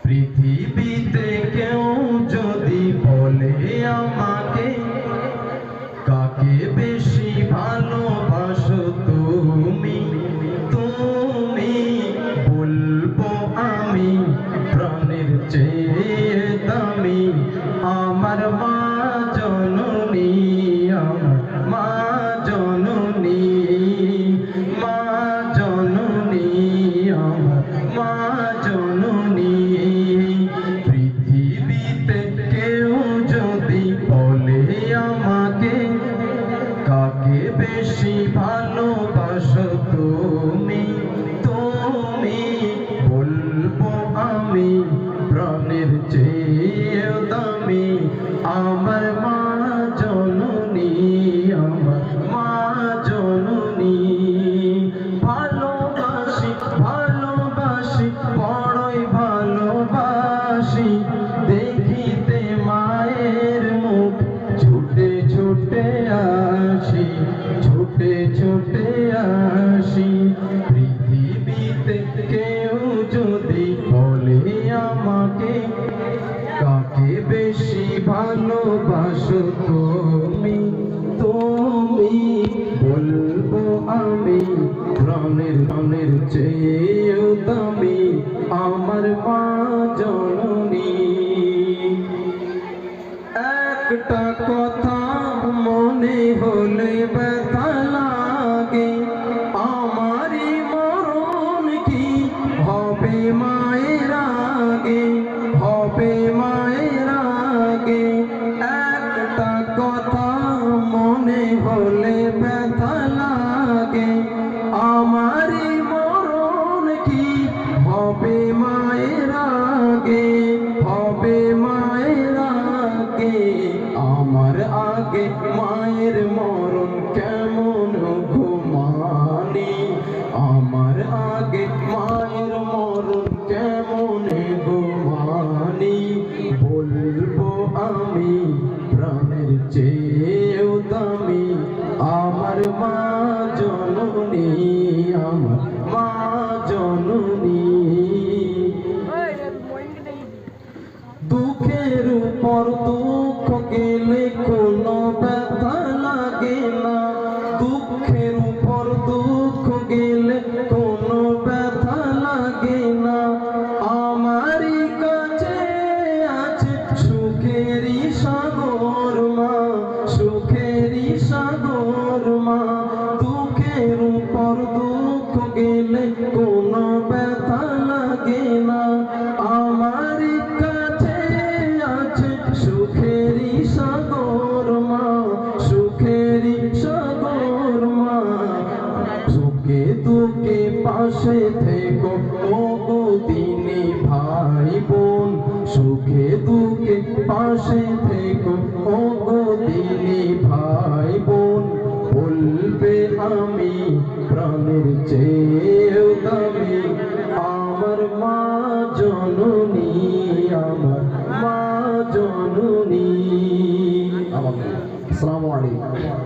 পৃথিবীতে কেউ যদি বলে আমাকে কাকে বেশি ভালোবাসো তুমি, তুমি বলবো আমি প্রাণের চেয়ে দামি আমার মা জননী, আমার মা জননী, মা জননী, আমার মা জননী। পৃথিবীতে কেউ যদি বলে আমাকে কাকে বেশি ভালোবাসো তুমি, তুমি বলবো আমি প্রাণের চেয়ে দামি আমার মা জননী, আমার মা জননী। ভালোবাসি ভালোবাসি বড়ই ভালোবাসি দেখিতে মায়ের মুখ, ছুটে ছুটে আসি, ছুটে ছুটে আসি। পৃথিবীতে কেউ যদি বলে আমাকে কাকে বেশি ভালোবাসো তুমি, তুমি বলবো আমি প্রাণের প্রাণের চেয়ে দামি আমার মা জননী। একটা কথা মনে হলে ব্যথা লাগে, আমারই মরণ কি হবে মায়ের আগে, হবে মায়ের আগে। একটা কথা মনে হলে ব্যথা লাগে, আমারই মরণ কি হবে মায়ের আগে, হবে মায়ের আগে। আমার আগে মায়ের মরণ কেমন ঘুমানি, আমার আগে মায়ের মরণ কেমন ঘুমানি। বলবো আমি প্রাণের চেয়েও দামি আমার মা জননী, আমার মা জননী। দুঃখের উপর দুঃখ গেলে কোনো ব্যথা লাগে না, দুঃখের উপর দুঃখ গেলে কোনো ব্যথা লাগে না। আমারই কাছে আছে সুখেরই সাগর মা, সুখেরই সাগর মা। দুঃখের উপর দুঃখ গেলে কোনো ব্যথা লাগে না, আমারই কাছে আছে সুখেরই সাগর মা, সুখেরই সাগর মা। সুখে দুঃখে পাশে থেকো ওগো দিনী ভাই বোন, সুখে দুঃখে পাশে থেকো ওগো দিনী ভাই বোন। বলবে আমি প্রাণের চেয়ে দামি আমার মা জননী, আমার মা জননী। আসসালামু আলাইকুম।